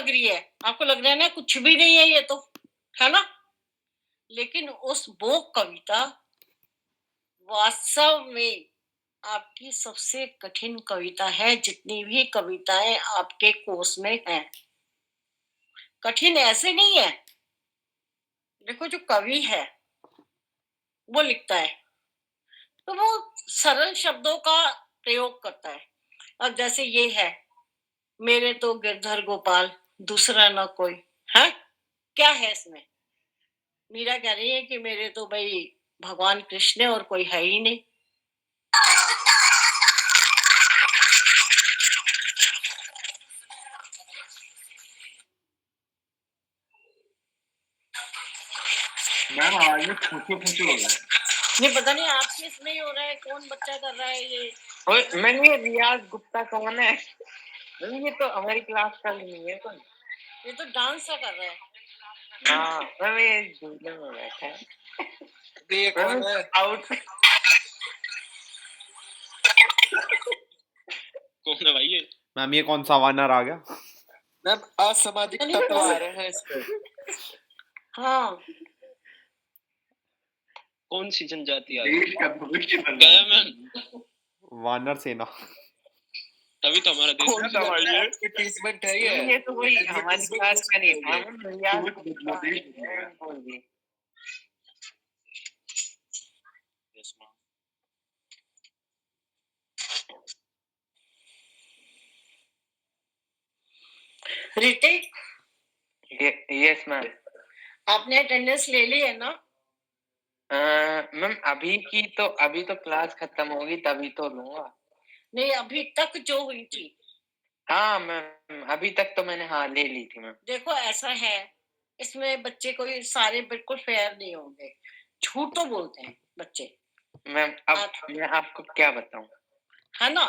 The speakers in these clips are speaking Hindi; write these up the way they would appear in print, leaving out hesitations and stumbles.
लग रही है, आपको लग रहा है ना कुछ भी नहीं है ये तो, है ना? लेकिन वो कविता वास्तव में आपकी सबसे कठिन कविता है, जितनी भी कविताएं आपके कोर्स में हैं। कठिन ऐसे नहीं है, देखो जो कवि है वो लिखता है तो वो सरल शब्दों का प्रयोग करता है। अब जैसे ये है, मेरे तो गिरधर गोपाल दूसरा न कोई, है क्या है इसमें? मीरा कह रही है कि मेरे तो भाई भगवान कृष्ण है और कोई है ही नहीं। मैम आवाज में खुशी खुशी हो रहा है। ये पता नहीं आपके इसमें ही हो रहा है, कौन बच्चा कर रहा है ये? और मैंने ये रियाज गुप्ता कौन है? ये तो हमारी क्लास का नहीं है कोई। ये तो डांस सा कर रहा है। हाँ मैम ये झूले में बैठा है। ये कौन है? आउट कौन है भाई ये? मैम ये कौन सा वानर आ गया? मैम असामाजिक तत्व आ रहे हैं इसमें। हाँ कौन सी जनजाति आ देश का भविष्य बन गया रहा है। मैम? वानर सेना। तभी तो हमारा देश कौन सा भाई ये? एडवर्टाइजमेंट है ये तो वही हमारी क्लास का नहीं था। रियाज सोच बदलो, देश बदलेगा। बोल दी। Yes, ma'am. Hrithik, yes ma'am. आपने अटेंडेंस ले ली है ना? मैम अभी तो क्लास खत्म होगी तभी तो लूंगा। नहीं, अभी तक जो हुई थी। हाँ मैम अभी तक तो मैंने हाँ ले ली थी मैम। देखो ऐसा है, इसमें बच्चे कोई सारे बिल्कुल फेयर नहीं होंगे, झूठ तो बोलते हैं बच्चे, मैम अब मैं आपको क्या बताऊं, है ना?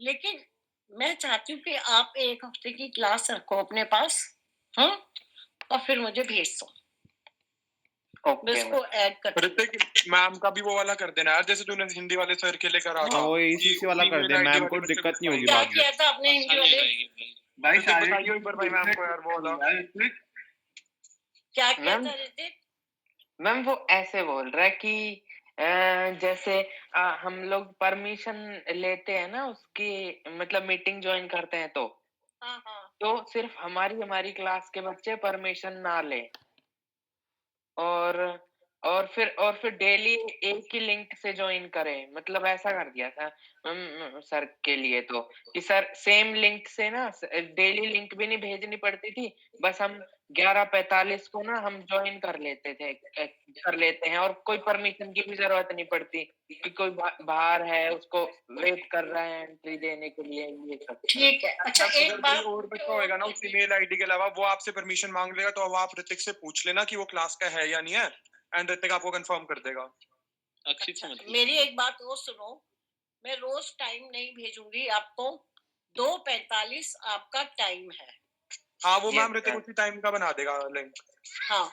लेकिन मैं चाहती हूँ कि आप एक हफ्ते की क्लास रखो अपने पास, हाँ, और फिर मुझे भेज दो। ओके इसको ऐड कर ऋतिक मैम का भी वो वाला कर देना यार, जैसे तूने हिंदी वाले सर के लिए करा था। हाँ वो ACC वाला कर दे, मैम को दिक्कत नहीं होगी क्या बाद में। किया था आपने हिंदी आसानी वाले? रहेगी भाई। भाई तो सारे बताइए ऊपर भाई मैम को यार वो वाला। क्या किया मैम? था ऋतिक? मैम वो ऐसे बोल रहा है कि जैसे हम लोग परमिशन लेते हैं ना उसकी, मतलब मीटिंग ज्वाइन करते हैं तो हाँ हाँ सिर्फ हमारी क्लास के बच्चे परमिशन ना लें और फिर डेली एक ही लिंक से ज्वाइन करें, मतलब ऐसा कर दिया था सर के लिए तो कि सर सेम लिंक से ना डेली लिंक भी नहीं भेजनी पड़ती थी, बस हम 11:45 को ना हम ज्वाइन कर लेते हैं और कोई परमिशन की भी जरूरत नहीं पड़ती कि कोई बाहर है उसको वेट कर रहा है एंट्री देने के लिए, ये सब। ठीक है। अच्छा एक अगर बात कोई और बच्चा होएगा ना उस ईमेल आईडी के अलावा, वो आपसे परमिशन मांग लेगा, तो अब आप ऋतिक से पूछ लेना कि वो क्लास का है या नहीं है, एंड ऋतिक आपको कंफर्म कर देगा। अक्षित से मतलब मेरी एक बात और सुनो, मैं रोज टाइम नहीं भेजूंगी आपको, 2:45 आपका टाइम है। हाँ वो Yes, मैम ऋतिक sir. उसी टाइम का बना देगा लिंक। हाँ,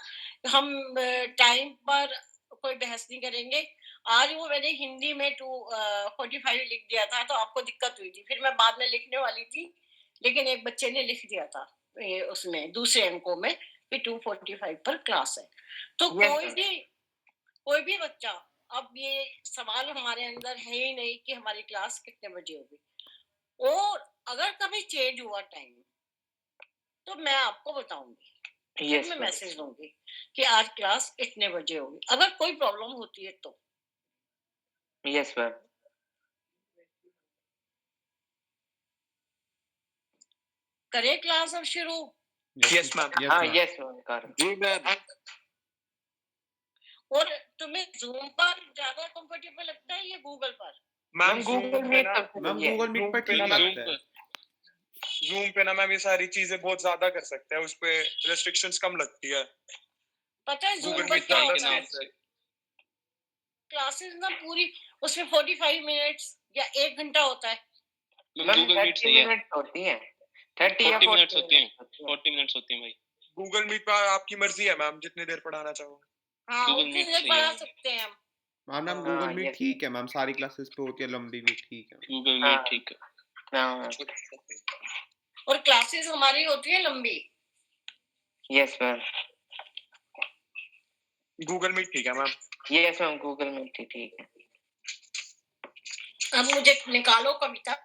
हम टाइम पर कोई बहस नहीं करेंगे। आज वो मैंने हिंदी में 2:45 लिख दिया था तो आपको दिक्कत हुई थी, फिर मैं बाद में लिखने वाली थी, लेकिन एक बच्चे ने लिख दिया था ये उसमें दूसरे अंकों में कि 2:45 पर क्लास है। तो Yes, sir. कोई भी बच्चा, अब ये सवाल हमारे अंदर है ही नहीं कि हमारी क्लास कितने बजे होगी, और अगर कभी चेंज हुआ टाइम तो मैं आपको बताऊंगी, Yes, मैं sir. मैसेज दूंगी कि आज क्लास इतने बजे होगी, अगर कोई प्रॉब्लम होती है तो। Yes, sir. करें क्लास अब शुरू? Yes, ma'am. हाँ ma'am. yes ma'am, कर। जी मैम। और तुम्हें जूम पर ज्यादा कंफर्टेबल लगता है या गूगल पर? Ma'am Google Meet ma'am Google Meet पर ठीक लगता है। जूम पे ना मैम ये सारी चीजें बहुत ज्यादा कर सकते हैं, उस पे रेस्ट्रिक्शंस कम लगती है। पता है जूम गूगल पर मीट क्या ज्यादा होता है? सेफ है। क्लासेस ना पूरी उसमें 45 मिनट्स या 1 घंटा होता है। मैम गूगल मीट सही है। 30 मिनट होती है, 30 या 40 मिनट्स 40 होती हैं, मिनट 40 मिनट्स होती हैं भाई। गूगल मीट पर आपकी मर्जी है मैम, जितनी देर पढ़ाना चाहो। हाँ, Google उतनी Meet देर सही पढ़ा है। सकते हैं हम। मैम हाँ, गूगल मीट yes. ठीक है मैम, सारी क्लासेस पे होती है, लंबी भी ठीक है। गूगल हाँ। मीट ठीक है। हाँ। और क्लासेस हमारी होती है लंबी। यस मैम, गूगल मीट ठीक है ma'am. Yes ma'am, Google Meet ही ठीक है। अब मुझे निकालो कविता।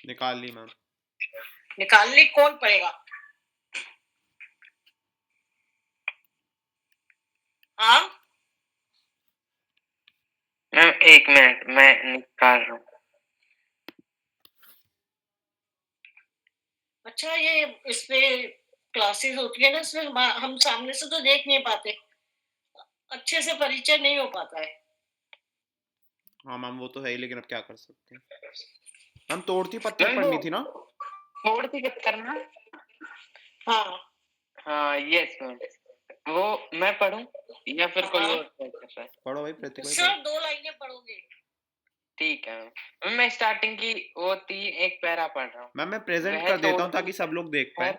निकाल ली मैम। निकाल ली, कौन पढ़ेगा? हाँ, मैम एक मिनट, मैं निकाल रहा हूँ। अच्छा, ये इसमें क्लासेस होती है ना, इसमें हम सामने से तो देख नहीं पाते, अच्छे से परिचय नहीं हो पाता है। हाँ मैम वो तो है ही, लेकिन अब क्या कर सकते हैं। मैम तोड़ती पत्थर मैम पढ़नी वो थी ना? तोड़ती पत्थर ना? हाँ, हाँ यस मैम, वो मैं पढ़ूं या फिर कोई हाँ। और पढ़ सकता है? पढ़ो भाई, प्रतीक भाई सर पढ़ो। 2 लाइनें पढ़ोगे? ठीक है मैम, मैं स्टार्टिंग की वो एक पैरा पढ़ रहा हूँ। मैम मैं प्रेजेंट वह कर देता हूँ तोड़ती ताकि सब लोग देख पाए।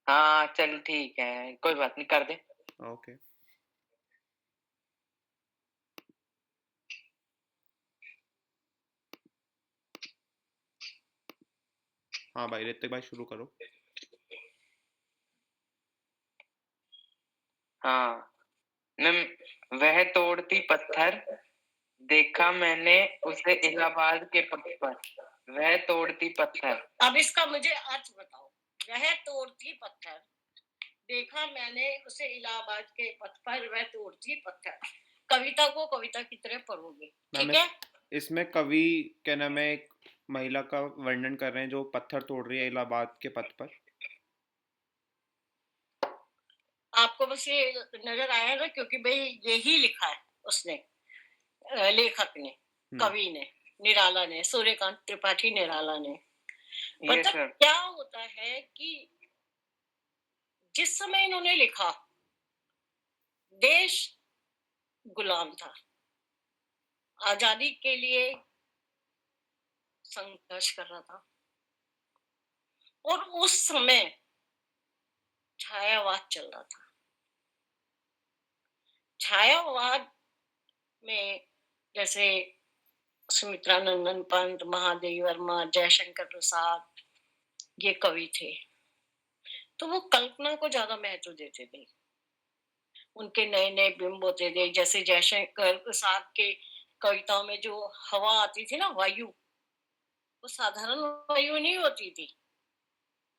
हाँ चल ठीक है, कोई बात नहीं, कर दे। ओके। हाँ भाई ऋतिक भाई शुरू करो। हाँ मैम, वह तोड़ती पत्थर, देखा मैंने उसे इलाहाबाद के पथ पर। वह तोड़ती पत्थर। अब इसका मुझे अर्थ बताओ। वह तोड़ती पत्थर, देखा मैंने उसे इलाहाबाद के पथ पर, वह तोड़ती पत्थर। कविता को कविता की तरह पढ़ोगे, मैम ठीक है? इसमें कवि क्या नाम है, एक महिला का वर्णन कर रहे हैं जो पत्थर तोड़ रही है इलाहाबाद के पथ पर। आपको बस ये नजर आया ना, क्योंकि भाई यही लिखा है उसने, लेखक ने, कवि ने, निराला ने, सूर्यकांत त्रिपाठी निराला ने। यस मतलब सर। क्या होता है कि जिस समय इन्होंने लिखा, देश गुलाम था, आजादी के लिए संघर्ष कर रहा था, और उस समय छायावाद चल रहा था। छायावाद में जैसे सुमित्रा नंदन पंत, महादेवी वर्मा, जयशंकर प्रसाद, ये कवि थे, तो वो कल्पना को ज्यादा महत्व देते थे। उनके नए नए बिंब होते थे, जैसे जयशंकर प्रसाद के कविताओं में जो हवा आती थी ना, वायु, वो साधारण वायु नहीं होती थी,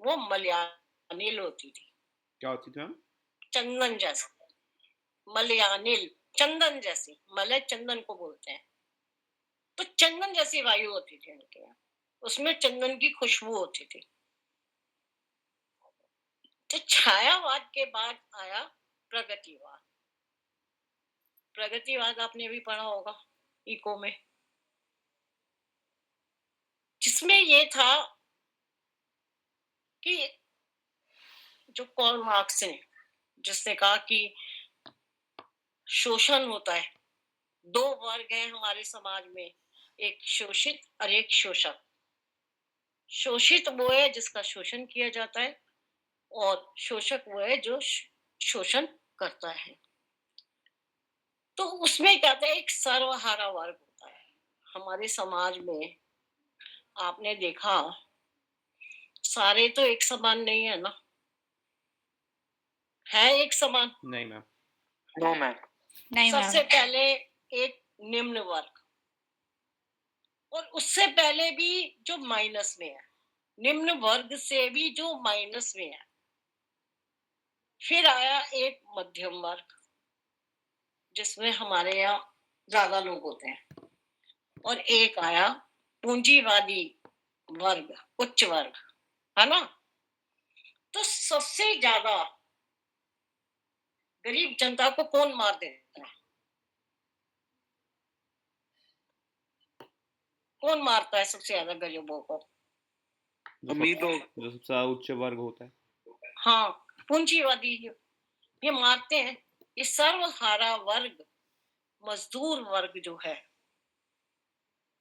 वो मलयानिल होती थी। क्या होती थी मैम? चंदन जैसी, मलयानिल, चंदन जैसी, मलय चंदन को बोलते हैं। तो चंदन जैसी वायु होती थी उनके यहाँ, उसमें चंदन की खुशबू होती थी। तो छायावाद के बाद आया प्रगतिवाद। प्रगतिवाद आपने भी पढ़ा होगा इको में, जिसमें ये था कि जो कार्ल मार्क्स ने, जिसने कहा कि शोषण होता है, 2 वर्ग हैं हमारे समाज में, एक शोषित और एक शोषक। शोषित वो है जिसका शोषण किया जाता है, और शोषक वो है जो शोषण करता है। तो उसमें क्या था, एक सर्वहारा वर्ग होता है हमारे समाज में। आपने देखा, सारे तो एक समान नहीं है ना, है एक समान? नहीं मैम। No ma'am. नहीं मैम। सबसे पहले एक निम्न वर्ग, और उससे पहले भी जो माइनस में है, निम्न वर्ग से भी जो माइनस में है। फिर आया एक मध्यम वर्ग, जिसमें हमारे यहाँ ज्यादा लोग होते हैं, और एक आया पूंजीवादी वर्ग, उच्च वर्ग, है ना? तो सबसे ज्यादा गरीब जनता को कौन मार देता है? कौन मारता है सबसे ज्यादा गरीबों को? अमीर लोग। जो सबसे ज्यादा उच्च वर्ग होता है। हाँ, पूंजीवादी, ये मारते हैं। ये सर्वहारा वर्ग, मजदूर वर्ग जो है,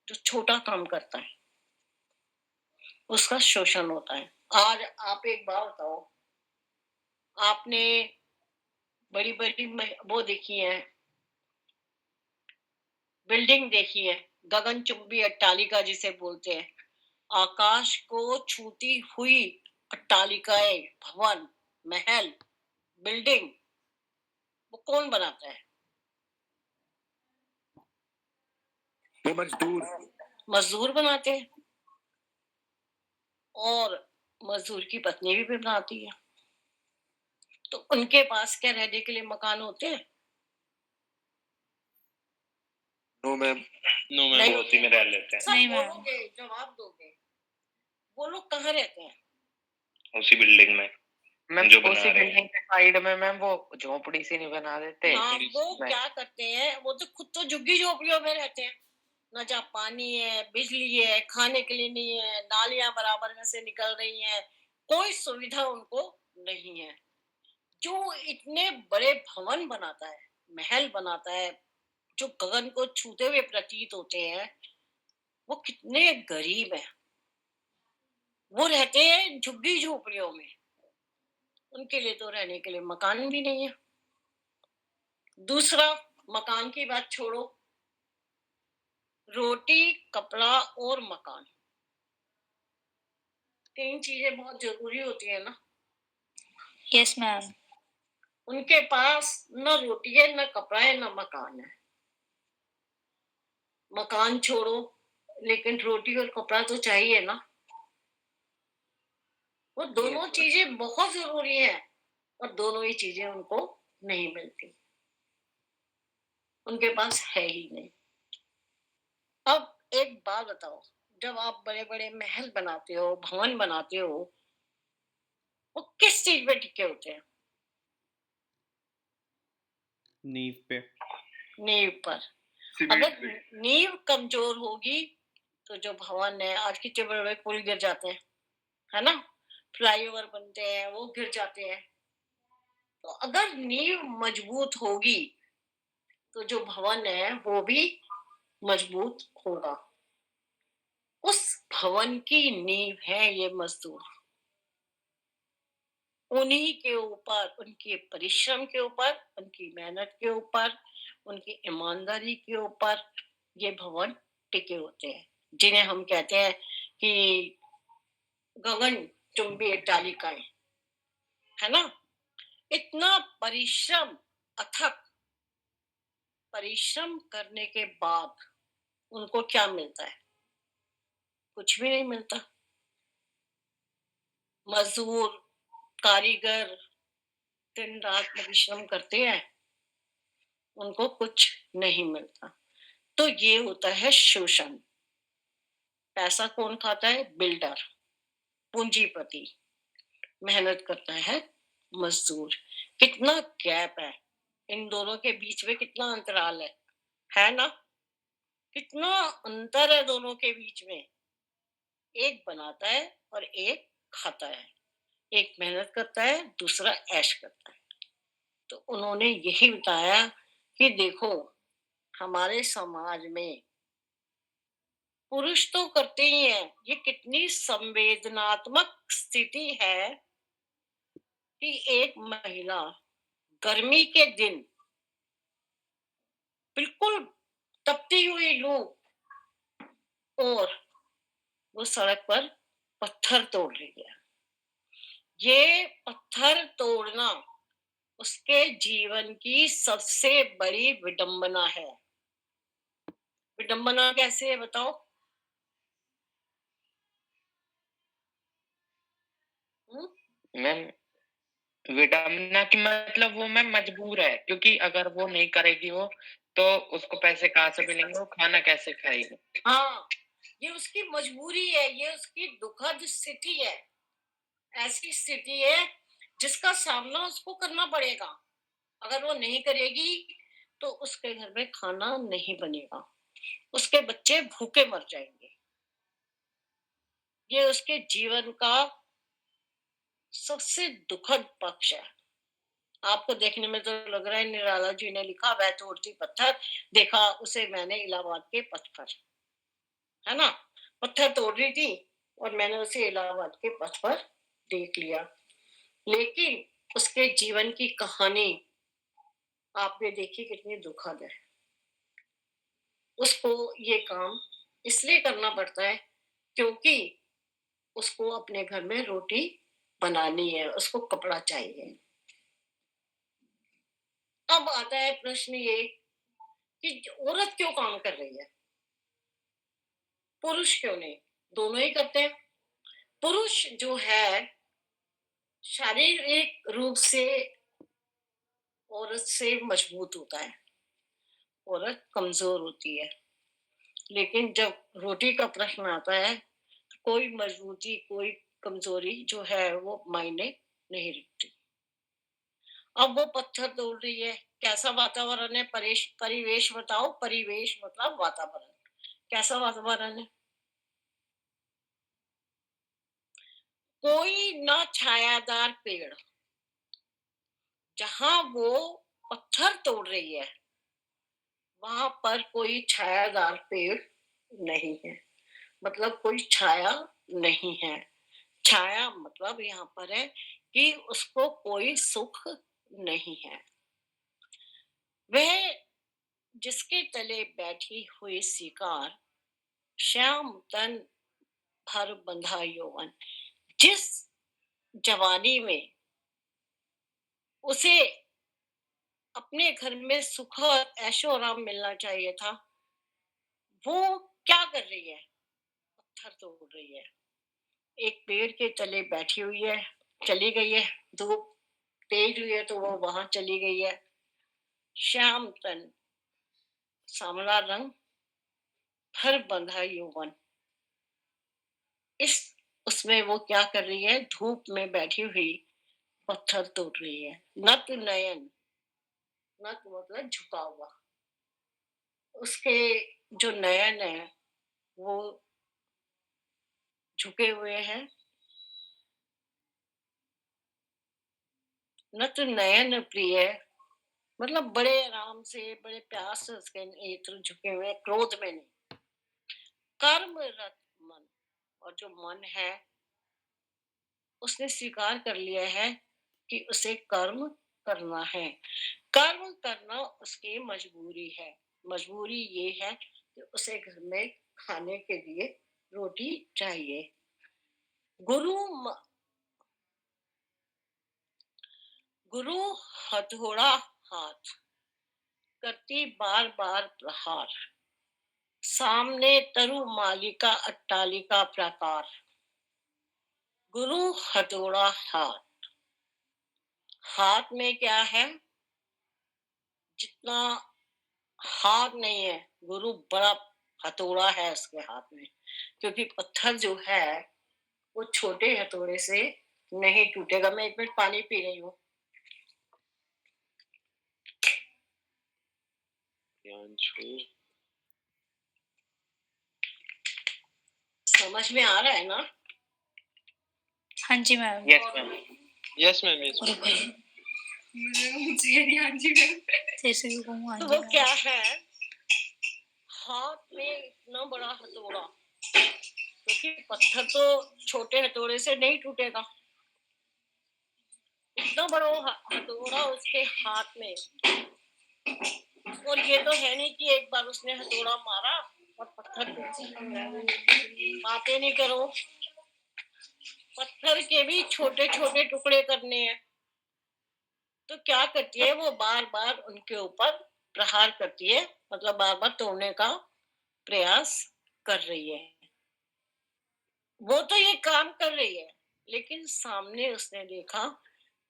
जो छोटा काम करता है, उसका शोषण होता है। आज आप एक बात बताओ, आपने बड़ी बड़ी वो देखी है, बिल्डिंग देखिए, गगनचुंबी अट्टालिका जिसे बोलते हैं, आकाश को छूती हुई अट्टालिकाएं, भवन, महल, बिल्डिंग, वो कौन बनाता है? वो मजदूर। मजदूर बनाते हैं, और मजदूर की पत्नी भी बनाती है। तो उनके पास क्या रहने के लिए मकान होते हैं? No ma'am. नो मैम, नहीं वो उसी में रह लेते हैं, सब नहीं, मैम। बोलोगे, जवाब दोगे। वो लोग कहाँ रहते हैं? उसी बिल्डिंग में मैम जो बना उसी रहे हैं। बिल्डिंग के साइड में मैम वो झोपड़ी सी नहीं बना देते? हाँ, वो मैं- क्या करते हैं, वो तो खुद तो झुग्गी झोपड़ियों में रहते हैं, न जहाँ पानी है, बिजली है, खाने के लिए नहीं है, नालियां बराबर में से निकल रही हैं, कोई सुविधा उनको नहीं है। जो इतने बड़े भवन बनाता है, महल बनाता है, जो गगन को छूते हुए प्रतीत होते हैं, वो कितने गरीब हैं। वो रहते हैं झुग्गी झोपड़ियों में, उनके लिए तो रहने के लिए मकान भी नहीं है। दूसरा, मकान की बात छोड़ो, रोटी, कपड़ा और मकान, तीन चीजें बहुत जरूरी होती है ना। Yes ma'am. उनके पास न रोटी है, न कपड़ा है, न मकान है। मकान छोड़ो, लेकिन रोटी और कपड़ा तो चाहिए ना। वो दोनों चीजें बहुत जरूरी है, और दोनों ही चीजें उनको नहीं मिलती, उनके पास है ही नहीं। अब एक बात बताओ, जब आप बड़े बड़े महल बनाते हो, भवन बनाते हो, वो किस चीज पे टिके होते हैं? नींव पे। नींव पर। अगर नींव कमजोर होगी तो जो भवन है, आज कितने बड़े बड़े पुल गिर जाते हैं, है ना, फ्लाईओवर बनते हैं, वो गिर जाते हैं। तो अगर नींव मजबूत होगी तो जो भवन है वो भी मजबूत होगा। उस भवन की नींव है ये मजदूर। उन्हीं के ऊपर, उनके परिश्रम के ऊपर, उनकी मेहनत के ऊपर, उनकी ईमानदारी के ऊपर ये भवन टिके होते हैं, जिन्हें हम कहते हैं कि गगन चुंबी अट्टालिकाएं, है ना। इतना परिश्रम, अथक परिश्रम करने के बाद उनको क्या मिलता है? कुछ भी नहीं मिलता। मजदूर, कारीगर दिन रात परिश्रम करते हैं, उनको कुछ नहीं मिलता। तो ये होता है शोषण। पैसा कौन खाता है? बिल्डर, पूंजीपति। मेहनत करता है मजदूर। कितना गैप है इन दोनों के बीच में, कितना अंतराल है ना। कितना अंतर है दोनों के बीच में। एक बनाता है और एक खाता है, एक मेहनत करता है, दूसरा ऐश करता है। तो उन्होंने यही बताया कि देखो, हमारे समाज में पुरुष तो करते ही हैं। ये कितनी संवेदनात्मक स्थिति है कि एक महिला गर्मी के दिन बिल्कुल तपती हुई लू, और वो सड़क पर पत्थर तोड़ रही है। ये पत्थर तोड़ना उसके जीवन की सबसे बड़ी विडंबना है। विडंबना कैसे है बताओ? मैम विडम्बना की मतलब वो मैम मजबूर है, क्योंकि अगर वो नहीं करेगी वो तो उसको पैसे कहाँ से मिलेंगे, वो खाना कैसे खाएगी? हाँ, ये उसकी मजबूरी है, ये उसकी दुखद स्थिति है। ऐसी स्थिति है जिसका सामना उसको करना पड़ेगा। अगर वो नहीं करेगी तो उसके घर में खाना नहीं बनेगा, उसके बच्चे भूखे मर जाएंगे। ये उसके जीवन का सबसे दुखद पक्ष है। आपको देखने में तो लग रहा है निराला जी ने लिखा वह तोड़ती पत्थर, देखा उसे मैंने इलाहाबाद के पथ पर, है ना। पत्थर तोड़ रही थी और मैंने उसे इलाहाबाद के पथ पर देख लिया। लेकिन उसके जीवन की कहानी आपने देखी, कितनी दुखद है। उसको ये काम इसलिए करना पड़ता है क्योंकि उसको अपने घर में रोटी बनानी है, उसको कपड़ा चाहिए। अब आता है प्रश्न ये कि औरत क्यों काम कर रही है, पुरुष क्यों नहीं? दोनों ही करते हैं। पुरुष जो है शारीरिक रूप से औरत से मजबूत होता है, औरत कमजोर होती है। लेकिन जब रोटी का प्रश्न आता है, कोई मजबूती कोई कमजोरी जो है वो मायने नहीं रखती। अब वो पत्थर तोड़ रही है, कैसा वातावरण है? परिवेश बताओ। परिवेश मतलब वातावरण, कैसा वातावरण है? कोई ना छायादार पेड़, जहां वो पत्थर तोड़ रही है वहां पर कोई छायादार पेड़ नहीं है, मतलब कोई छाया नहीं है। छाया मतलब यहाँ पर है कि उसको कोई सुख नहीं है। वह जिसके तले बैठी हुई शिकार, श्याम तन भर बंधा यौवन, जिस जवानी में उसे अपने घर में सुख और ऐशो आराम मिलना चाहिए था, वो क्या कर रही है? पत्थर तोड़ रही है। एक पेड़ के तले बैठी हुई है, चली गई है, धूप तेज हुई है तो वो वहां चली गई है। श्याम तन, सांवला रंग, भर बंधा यौवन, इस उसमें वो क्या कर रही है? धूप में बैठी हुई पत्थर तोड़ रही है। नत नयन, नत मतलब झुका हुआ, उसके जो नयन है वो झुके हुए हैं। नत नयन प्रिय मतलब बड़े आराम से, बड़े प्यार से उसके नेत्र झुके हुए, क्रोध में नहीं। कर्म रत मन, और जो मन है उसने स्वीकार कर लिया है कि उसे कर्म करना है। कर्म करना उसकी मजबूरी है। मजबूरी ये है कि उसे घर में खाने के लिए रोटी चाहिए। गुरु गुरु हथौड़ा हाथ, करती बार बार प्रहार, सामने तरु मालिका अट्टालिका प्राकार। गुरु हथौड़ा हाथ, हाथ में क्या है? जितना हाथ नहीं है, गुरु बड़ा हथौड़ा है उसके हाथ में, क्योंकि पत्थर जो है वो छोटे हथौड़े से नहीं टूटेगा। मैं 1 मिनट पानी पी रही हूँ। समझ में आ रहा है ना? हाँ जी ma'am. Yes ma'am, yes ma'am, yes ma'am. जैसे भी कहूँ हाँ तो जी वो मैम। क्या है? हाथ में इतना बड़ा हथौड़ा, क्योंकि पत्थर तो छोटे हथौड़े से नहीं टूटेगा। इतना बड़ा हथौड़ा उसके हाथ में, और ये तो है नहीं कि एक बार उसने हथौड़ा मारा और पत्थर बातें नहीं करो। पत्थर के भी छोटे छोटे टुकड़े करने हैं, तो क्या करती है वो? बार बार उनके ऊपर प्रहार करती है, मतलब बार बार तोड़ने का प्रयास कर रही है। वो तो ये काम कर रही है, लेकिन सामने उसने देखा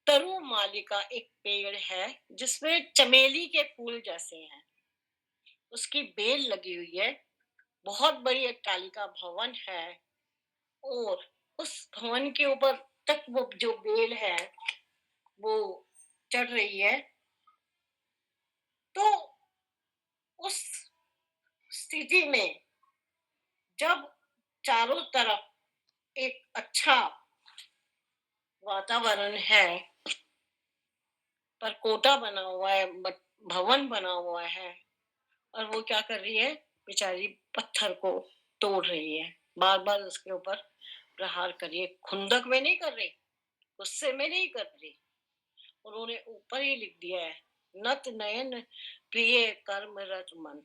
तरु मालिका एक पेड़ है जिसमें चमेली के फूल जैसे हैं, उसकी बेल लगी हुई है। बहुत बड़ी अट्टालिका भवन है, और उस भवन के ऊपर तक वो जो बेल है वो चढ़ रही है। तो उस स्थिति में जब चारों तरफ एक अच्छा वातावरण है, पर कोटा बना हुआ है, भवन बना हुआ है, और वो क्या कर रही है? बेचारी पत्थर को तोड़ रही है, बार बार उसके ऊपर प्रहार कर रही है। खुंदक में नहीं कर रही, गुस्से में नहीं कर रही। उन्होंने ऊपर ही लिख दिया है, नत नयन प्रिय कर्म रत मन,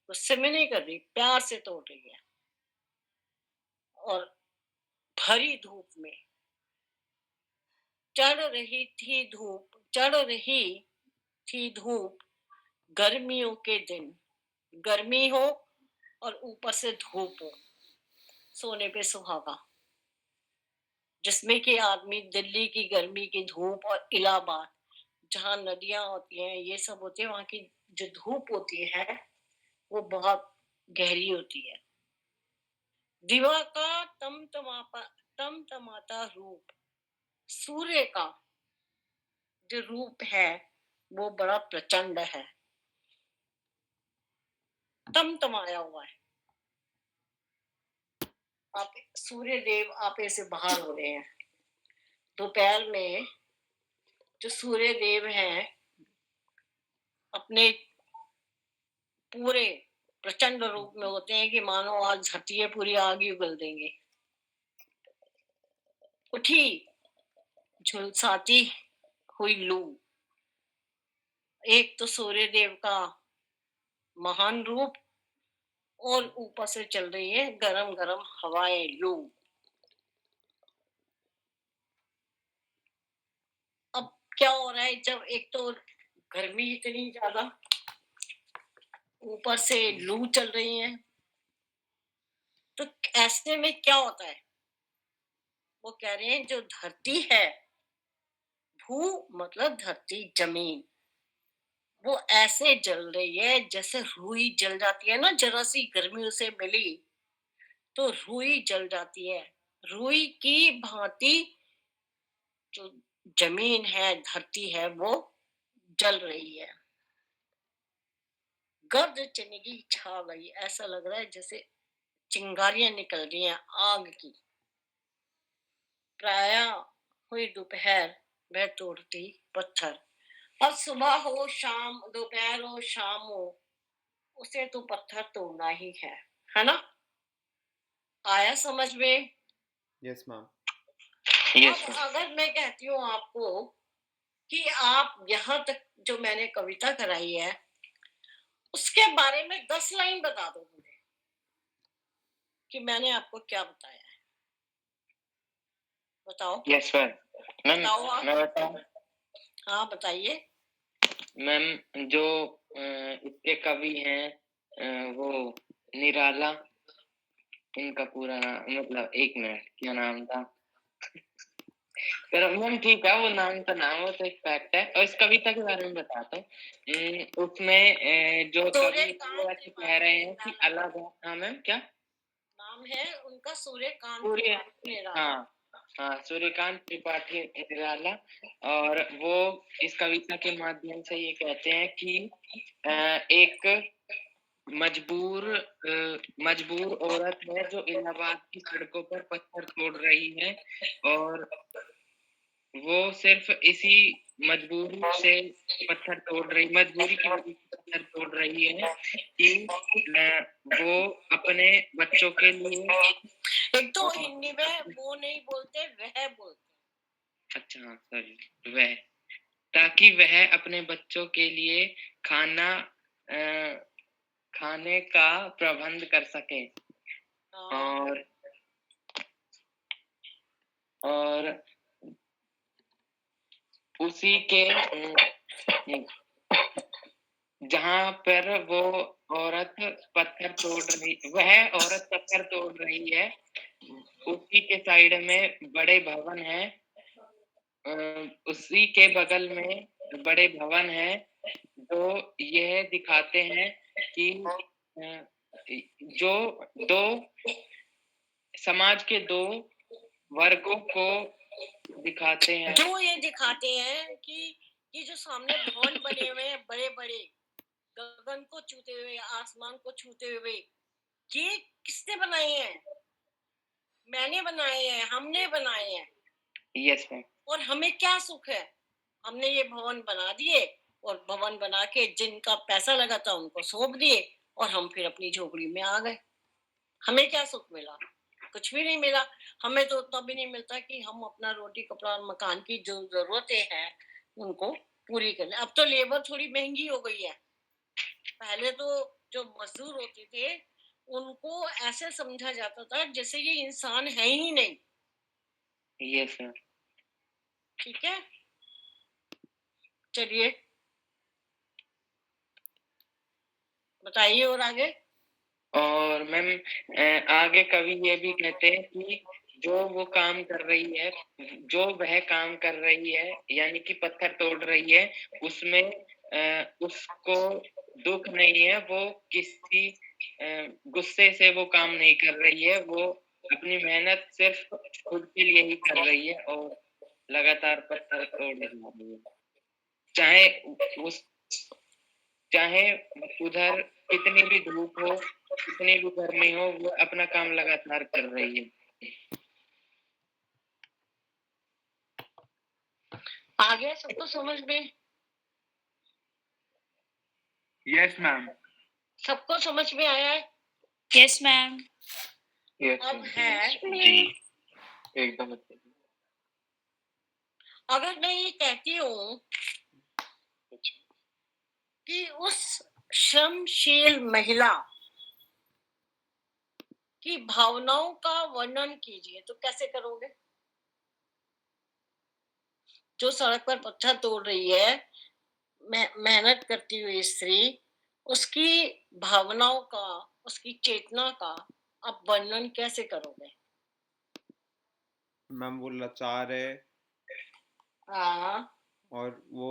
गुस्से में नहीं कर रही, प्यार से तोड़ रही है। और भरी धूप में चढ़ रही थी धूप, गर्मियों के दिन, गर्मी हो और ऊपर से धूप हो, सोने पे सुहागा। जिसमें कि आदमी दिल्ली की गर्मी की धूप और इलाहाबाद जहाँ नदियां होती हैं, ये सब होते हैं, वहां की जो धूप होती है वो बहुत गहरी होती है। दिवा का तमतमाता रूप, सूर्य का जो रूप है वो बड़ा प्रचंड है, तमतमाया हुआ है। आप सूर्य देव आपे से बाहर हो रहे हैं। दोपहर में जो सूर्य देव हैं अपने पूरे प्रचंड रूप में होते हैं कि मानो आज धरती पूरी आग ही उगल देंगे। उठी झुलसाती हुई लू, एक तो सूर्य देव का महान रूप और ऊपर से चल रही है गरम गरम हवाएं, लू। अब क्या हो रहा है, जब एक तो गर्मी इतनी ज्यादा, ऊपर से लू चल रही है, तो ऐसे में क्या होता है, वो कह रहे हैं जो धरती है, भू मतलब धरती, जमीन, वो ऐसे जल रही है जैसे रुई जल जाती है ना, जरा सी गर्मी उसे मिली तो रुई जल जाती है। रुई की भांति जो जमीन है, धरती है, वो जल रही है। गर्द चनेगी छा गई, ऐसा लग रहा है जैसे चिंगारियां निकल रही हैं आग की। प्राय हुई दोपहर, वह तोड़ती पत्थर। अब सुबह हो शाम, दोपहर हो शाम हो, उसे तो पत्थर तोड़ना ही है ना। आया समझ में? Yes ma'am. अब अगर मैं कहती हूँ आपको कि आप यहाँ तक जो मैंने कविता कराई है उसके बारे में 10 लाइन बता दो मुझे कि मैंने आपको क्या बताया है। बताओ। Yes ma'am. मैम बताओ आप। मैं बताऊं? हाँ बताइए। मैम जो इसके कवि हैं वो निराला, इनका पूरा नाम, मतलब एक मिनट, क्या नाम था? चलो मैम ठीक है, वो नाम तो नाम, वो तो एक फैक्ट है। और इस कविता के बारे में बताता हूँ। उसमें जो कवि हैं, वो ऐसे कह रहे हैं कि अलग है। हाँ मैम, क्या नाम है उनका? सूर्यकांत सूर्य, त्रिपाठी निराला। हाँ हाँ, सूर्यकांत त्रिपाठी निराला। और वो इस कविता के माध्यम से ये कहते हैं कि एक मजबूर औरत है जो इलाहाबाद की सड़कों पर पत्थर तोड़ रही है, और वो सिर्फ इसी मजबूरी से मजबूरी की वजह से पत्थर तोड़ रही है कि वो अपने बच्चों के लिए। एक तो हिंदी में वो नहीं बोलते, वह बोलते। अच्छा हाँ, सॉरी, वह, ताकि वह अपने बच्चों के लिए खाने का प्रबंध कर सके। और उसी के जहाँ पर वो औरत पत्थर तोड़ रही है, उसी के साइड में बड़े भवन है, उसी के बगल में बड़े भवन है, जो यह दिखाते हैं कि जो दो समाज के दो वर्गों को दिखाते हैं, जो ये दिखाते हैं कि जो सामने भवन बने हुए हैं बड़े बड़े, गगन को छूते हुए, आसमान को छूते हुए, ये किसने बनाए हैं? मैंने बनाए हैं, हमने बनाए हैं। Yes ma'am. और हमें क्या सुख है, हमने ये भवन बना दिए और भवन बना के जिनका पैसा लगा था उनको सौंप दिए और हम फिर अपनी झोपड़ी में आ गए। हमें क्या सुख मिला? कुछ भी नहीं मिला। हमें तो उतना भी नहीं मिलता कि हम अपना रोटी कपड़ा और मकान की जो जरूरतें हैं उनको पूरी कर लें। अब तो लेबर थोड़ी महंगी हो गई है। पहले तो जो मजदूर होते थे उनको ऐसे समझा जाता था जैसे ये इंसान है ही नहीं। Yes ma'am. ठीक है, चलिए बताइए और आगे। और मैम आगे कवि ये भी कहते हैं कि जो वो काम कर रही है, जो वह काम कर रही है यानी कि पत्थर तोड़ रही है, उसमें उसको दुख नहीं है, वो किसी गुस्से से वो काम नहीं कर रही है, वो अपनी मेहनत सिर्फ खुद के लिए ही कर रही है और लगातार पत्थर तोड़ रही है। चाहे उस चाहे उधर कितनी भी धूप हो, कितनी भी गर्मी हो, वो अपना काम लगातार कर रही है। आ गया सबको समझ में? Yes ma'am. सबको समझ में आया है? Yes ma'am. अब है जी एकदम अगर मैं ये कहती हूँ कि उस श्रमशील महिला की भावनाओं का वर्णन कीजिए तो कैसे करोगे? जो सड़क पर पत्थर तोड़ रही है, मेहनत करती हुई स्त्री, उसकी भावनाओं का, उसकी चेतना का आप वर्णन कैसे करोगे? मैम वो लाचार है हाँ, और वो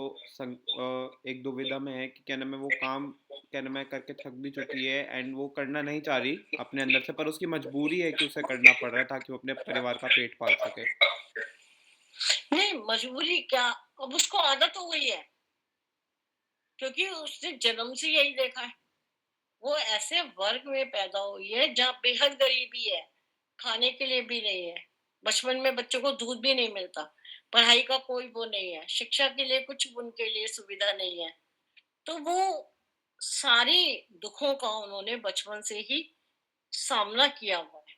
एक दुविधा में है कि क्या नाम है वो काम क्या नाम है करके थक भी चुकी है एंड वो करना नहीं चाह रही अपने अंदर से, पर उसकी मजबूरी है कि उसे करना पड़ रहा है ताकि वो अपने परिवार का पेट पाल सके। नहीं मजबूरी क्या, अब उसको आदत हो गई है क्योंकि उसने जन्म से यही देखा है। वो ऐसे वर्ग में पैदा हुई है जहाँ बेहद गरीबी है, खाने के लिए भी नहीं है, बचपन में बच्चों को दूध भी नहीं मिलता, पढ़ाई का कोई वो नहीं है, शिक्षा के लिए कुछ उनके लिए सुविधा नहीं है। तो वो सारी दुखों का उन्होंने बचपन से ही सामना किया हुआ है,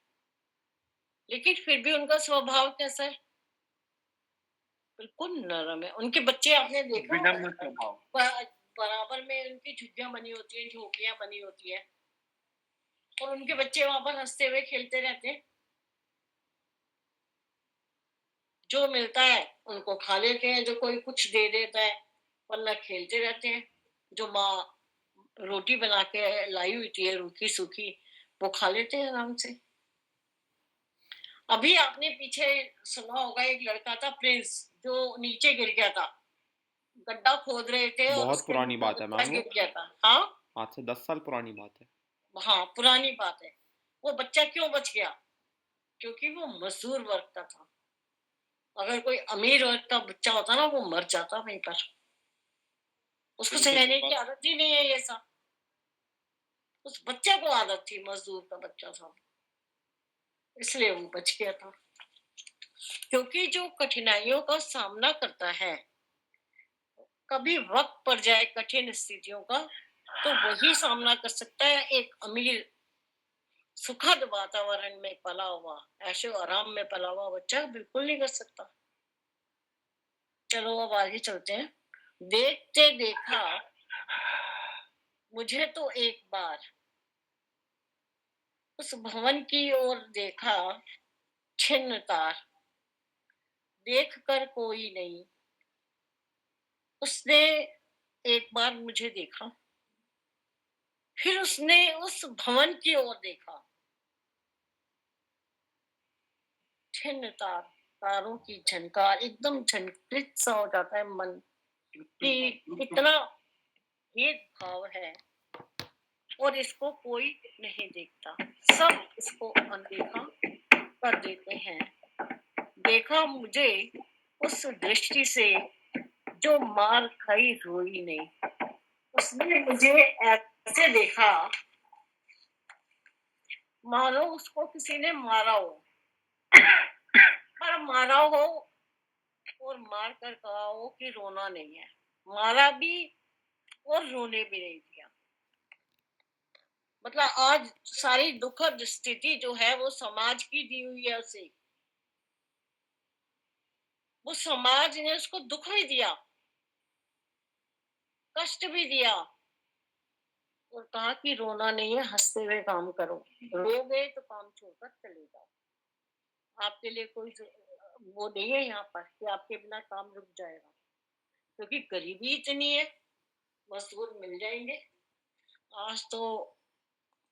लेकिन फिर भी उनका स्वभाव कैसा है? बिल्कुल नरम है। उनके बच्चे आपने देखा विनम्र स्वभाव। बराबर में उनकी झुग्गियां बनी होती है, झोपड़ियां बनी होती है और उनके बच्चे वहां पर हंसते हुए खेलते रहते हैं। जो मिलता है उनको खा लेते हैं, जो कोई कुछ दे देता है, वरना खेलते रहते हैं। जो माँ रोटी बना के लाई हुई थी रूखी सूखी, वो खा लेते हैं आराम से। अभी आपने पीछे सुना होगा एक लड़का था प्रिंस, जो नीचे गिर गया था, गड्ढा खोद रहे थे और बहुत उसके पुरानी ऊपर बात है बच्चा मैम वो, गिर गया था। हाँ आज से 10 साल पुरानी बात है। हाँ, पुरानी बात है। वो बच्चा क्यों बच गया? क्योंकि वो मजदूर वर्ग का था। अगर कोई अमीर वर्ग का बच्चा होता ना, वो मर जाता वहीं पर। उसको सहने की आदत ही नहीं है ये सब। उस बच्चे को आदत थी, मजदूर का बच्चा था, इसलिए वो बच गया था। क्योंकि जो कठिनाइयों का सामना करता है, कभी वक्त पड़ जाए कठिन स्थितियों का, तो वही सामना कर सकता है। एक अमीर सुखद वातावरण में पला हुआ, ऐशो आराम में पला हुआ बच्चा बिल्कुल नहीं कर सकता। चलो अब आगे चलते हैं। देखते देखा मुझे तो एक बार उस भवन की ओर देखा, छिन्न तार देख कर कोई नहीं। उसने एक बार मुझे देखा, फिर उसने उस भवन की ओर देखा। छिन्न तार, तारों की झनकार, एकदम झनकृत सा हो जाता है मन कि कितना भेदभाव है और इसको कोई नहीं देखता, सब इसको अनदेखा कर देते हैं। देखा मुझे उस दृष्टि से जो मार खाई रोई नहीं। उसने मुझे ऐसे देखा मानो उसको किसी ने मारा हो, पर मारा हो और मार कर कहा हो कि रोना नहीं है, मारा भी और रोने भी नहीं दिया। मतलब आज सारी दुखद स्थिति जो है वो समाज की दी हुई है उसे। वो समाज ने उसको दुख भी दिया, कष्ट भी दिया और कहा कि रोना नहीं है, हंसते हुए काम करो। रोगे तो काम छोड़कर चले जाओ। आपके लिए कोई वो नहीं है यहाँ पर कि आपके बिना काम रुक जाएगा, क्योंकि गरीबी इतनी है, मजदूर मिल जाएंगे। आज तो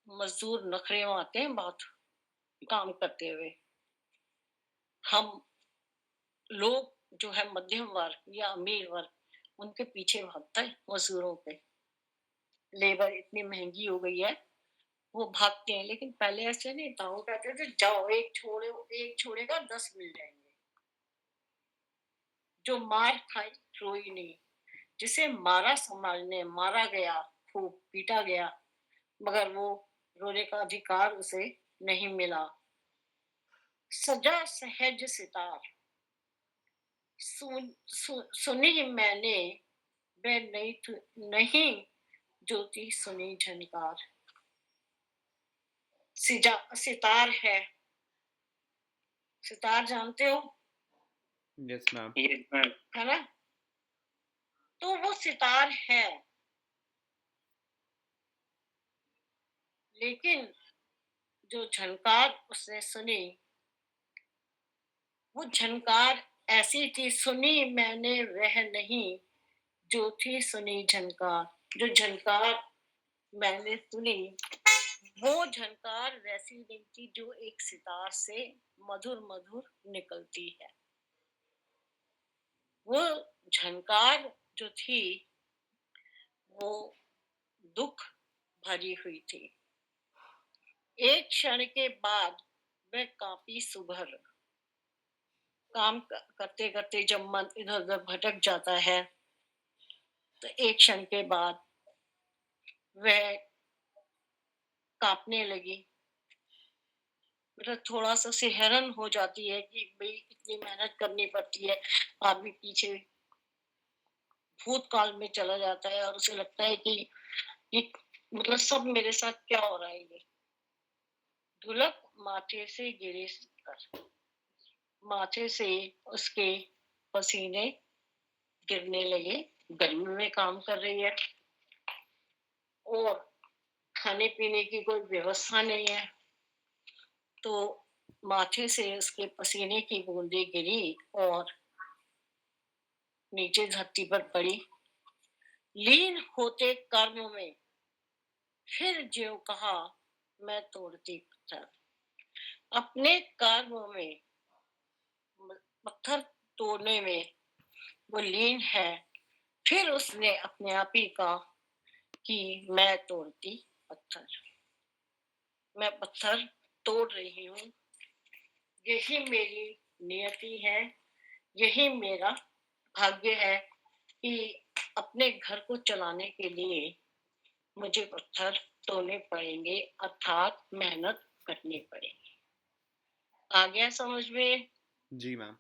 मजदूर नखरे आते हैं बहुत काम करते हुए। हम लोग जो है मध्यम वर्ग या अमीर वर्ग उनके पीछे भागता है मजदूरों पे। लेबर इतनी महंगी हो गई है, वो भागते हैं। लेकिन पहले ऐसे नहीं था, वो कहते थे जाओ, एक छोड़ेगा 10 मिल जाएंगे। जो मार खाई रोई नहीं, जिसे मारा समाज ने, मारा गया, खूब पीटा गया, मगर वो रोने का अधिकार उसे नहीं मिला। सजा सहज सितार सुनी मैंने, वे नहीं ज्योति सुनी झनकार। सितार है, सितार जानते हो यस मैम। है ना? तो वो सितार है, लेकिन जो झनकार उसने सुनी, वो झनकार ऐसी थी, सुनी मैंने वह नहीं जो थी सुनी झनकार। जो झनकार मैंने सुनी, वो झनकार वैसी नहीं थी जो एक सितार से मधुर मधुर निकलती है। वो झनकार जो थी वो दुख भरी हुई थी। एक क्षण के बाद वह कांपी सुभर। काम करते करते जब मन इधर उधर भटक जाता है, तो एक क्षण के बाद वह कांपने लगी। मतलब थोड़ा सा सिहरन हो जाती है कि भाई इतनी मेहनत करनी पड़ती है। आदमी पीछे भूतकाल में चला जाता है और उसे लगता है कि ये मतलब सब मेरे साथ क्या हो रहा है। ये ढुलक माथे से गिरे कर, माथे से उसके पसीने गिरने लगे। गर्मी में काम कर रही है और खाने पीने की कोई व्यवस्था नहीं है, तो माथे से उसके पसीने की बूंदें गिरी और नीचे धरती पर पड़ी। लीन होते कर्म में फिर ज्यों कहा मैं तोड़ती पत्थर। अपने कर्म में पत्थर तोड़ने में वो लीन है। फिर उसने अपने आप ही कहा कि मैं तोड़ती पत्थर, मैं पत्थर तोड़ रही हूँ। यही मेरी नियति है, यही मेरा भाग्य है कि अपने घर को चलाने के लिए मुझे पत्थर तोड़ने पड़ेंगे, अर्थात मेहनत करनी पड़ेगी। आ गया समझ में? जी मैम।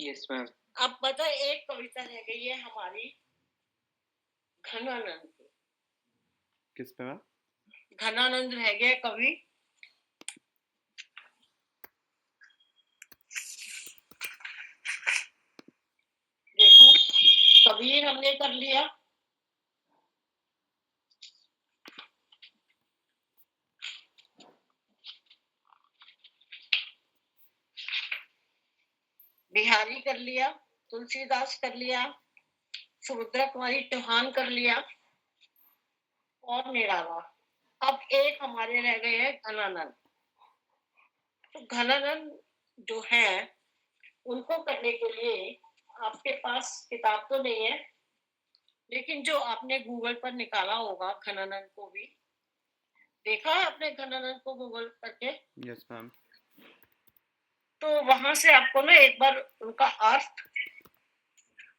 Yes ma'am. अब पता एक कविता रह गई है हमारी घनानंद की। किस पे मैम? घनानंद रह गया कवि। देखो कबीर हमने कर लिया, बिहारी कर लिया, तुलसीदास कर लिया, सुभद्रा कुमारी चौहान कर लिया और निराला। अब एक हमारे रह गए हैं घनानंद। तो घनानंद जो है उनको करने के लिए आपके पास किताब तो नहीं है, लेकिन जो आपने गूगल पर निकाला होगा घनानंद को भी देखा है आपने, घनानंद को गूगल करके। Yes ma'am. तो वहां से आपको ना एक बार उनका अर्थ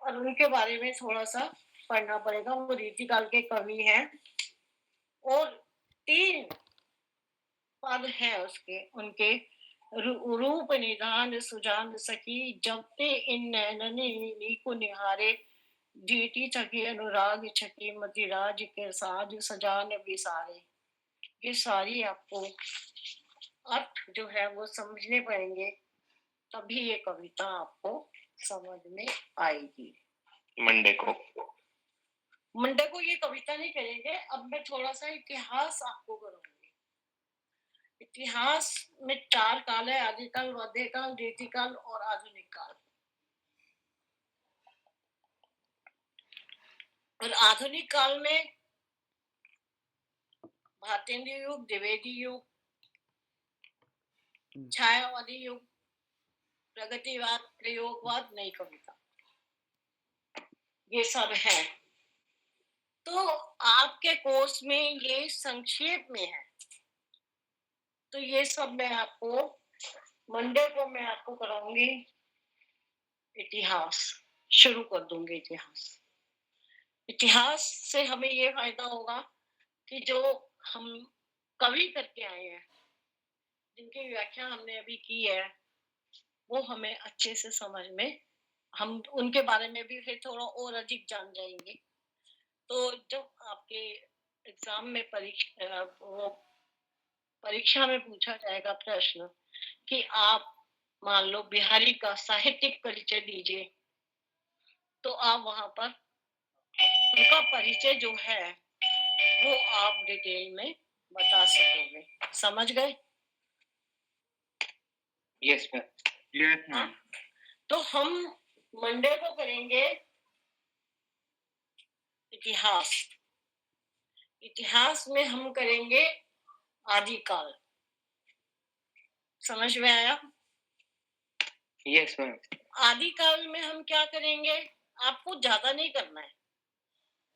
और उनके बारे में थोड़ा सा पढ़ना पड़ेगा। वो रीतिकाल के कवि हैं और 3 पद हैं उसके, उनके रूप निधान सुजान सखी, जब ते इन नैननी को निहारे, जीती छकी अनुराग छकी मति राज के साज सजान बिसारे। ये सारी आपको अर्थ जो है वो समझने पड़ेंगे, तभी ये कविता आपको समझ में आएगी। मंडे को मंडे को ये कविता नहीं करेंगे। अब मैं थोड़ा सा इतिहास आपको करूंगी। इतिहास में 4 काल है, आदिकाल, मध्यकाल, रीतिकाल और आधुनिक काल। और आधुनिक काल में भारतेंद्र युग, द्विवेदी युग, छायावादी युग, प्रगतिवाद, प्रयोगवाद, नई कविता, ये सब है। तो आपके कोर्स में ये संक्षेप में है। तो ये सब मैं आपको मंडे को मैं आपको कराऊंगी। इतिहास शुरू कर दूंगी। इतिहास से हमें ये फायदा होगा कि जो हम कवि करके आए हैं, जिनकी व्याख्या हमने अभी की है, वो हमें अच्छे से समझ में, हम उनके बारे में भी फिर थोड़ा और अधिक जान जाएंगे। तो जब आपके एग्जाम में परीक्षा में पूछा जाएगा प्रश्न कि आप मान लो बिहारी का साहित्यिक परिचय दीजिए, तो आप वहां पर उनका परिचय जो है वो आप डिटेल में बता सकोगे। समझ गए? Yes ma'am. यस हाँ। तो हम मंडे को करेंगे इतिहास। इतिहास में हम करेंगे आदिकाल। समझ में आया? Yes ma'am. आदिकाल में हम क्या करेंगे? आपको ज्यादा नहीं करना है,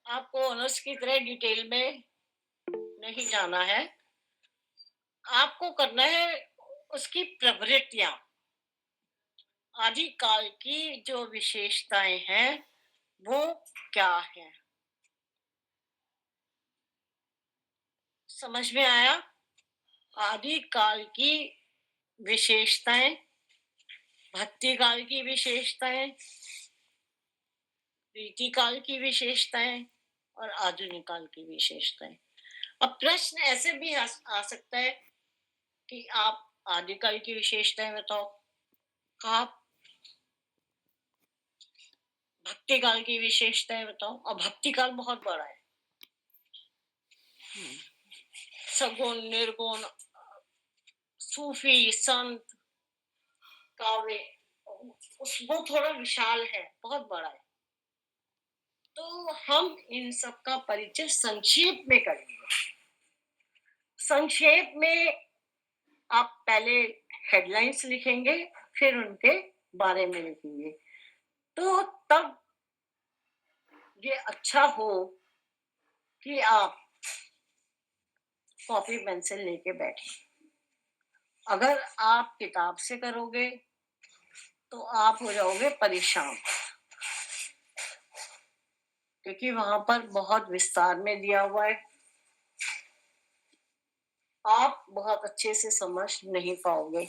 आपको ऑनर्स की तरह डिटेल में नहीं जाना है। आपको करना है उसकी प्रवृत्तियां, आदिकाल की जो विशेषताएं हैं वो क्या है। समझ में आया? आदिकाल की विशेषताएं, भक्ति काल की विशेषताएं, रीतिकाल की विशेषताएं और आधुनिक काल की विशेषताएं। अब प्रश्न ऐसे भी आ सकता है कि आप आदिकाल की विशेषताएं बताओ, आप भक्ति काल की विशेषताएं बताओ। और भक्ति काल बहुत बड़ा है, सगुण, निर्गुण, सूफी, संत, काव्य, वो थोड़ा विशाल है, बहुत बड़ा है। तो हम इन सब का परिचय संक्षेप में करेंगे। संक्षेप में आप पहले हेडलाइंस लिखेंगे, फिर उनके बारे में लिखेंगे। तो तब ये अच्छा हो कि आप कॉपी पेंसिल लेके बैठे। अगर आप किताब से करोगे तो आप हो जाओगे परेशान, क्योंकि वहां पर बहुत विस्तार में दिया हुआ है, आप बहुत अच्छे से समझ नहीं पाओगे।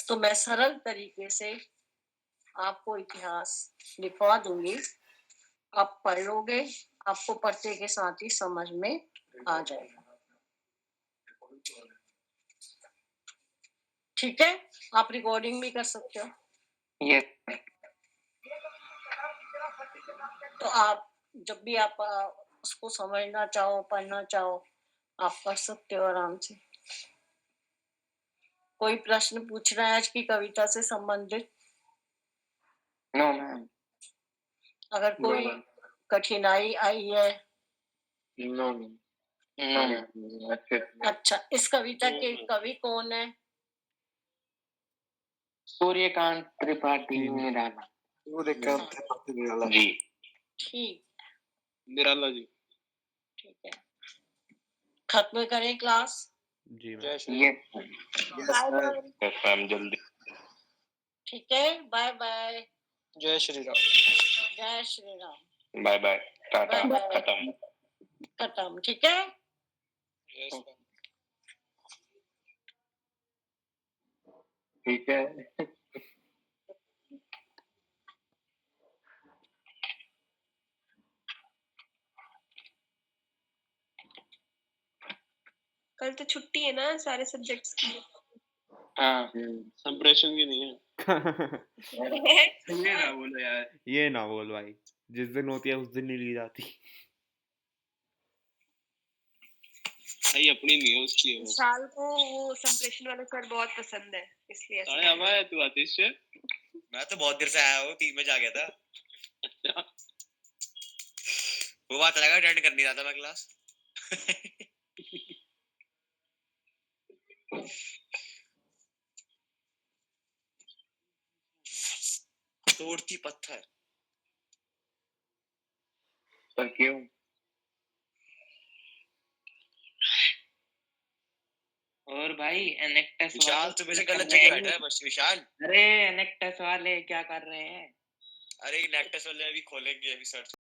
तो मैं सरल तरीके से आपको इतिहास लिखवा दूंगी, आप पढ़ लोगे, आपको पढ़ते के साथ ही समझ में आ जाएगा। ठीक है? आप रिकॉर्डिंग भी कर सकते हो। यस। तो आप जब भी आप उसको समझना चाहो, पढ़ना चाहो, आप पढ़ सकते हो आराम से। कोई प्रश्न पूछ रहा है आज की कविता से संबंधित? No ma'am. अगर कोई कठिनाई आई है? No ma'am. No ma'am. अच्छा, इस कविता के कवि कौन है? सूर्यकांत त्रिपाठी निराला सूर्यकांत त्रिपाठी निराला जी। ठीक, निराला जी। ठीक है। खत्म करें क्लास? जी मैम। जय श्री यस मैम मैम जल्दी। ठीक है, बाय बाय। जय श्री राम। जय श्री राम। Bye bye. टाटा। Bye bye. खत्म। खत्म। ठीक है। Yes ma'am. ठीक है। कल तो छुट्टी है ना सारे सब्जेक्ट्स की। हाँ। संप्रेषण की नहीं है। ये ना बोलो यार। ये ना बोल भाई, जिस दिन होती है उस दिन नहीं ली जाती। भाई अपनी नहीं है उसकी है वो। विशाल को वो संप्रेषण वाला सर बहुत पसंद है, इसलिए ऐसा अरे कर अब रहा है। आया तू आतिश से? मैं तो बहुत देर से आया हूँ, 3 बजे आ गया था। वो बात लगा, अटेंड कर नहीं रहा था मैं क्लास। तोड़ती पत्थर। पर क्यों? और भाई एनेक्टस विशाल वाले सुबह से क्या गलत कर रहे जगह बैठा हैं? है बस विशाल। अरे एनेक्टस वाले क्या कर रहे हैं? अरे नेक्टस वाले अभी खोलेंगे अभी सर्च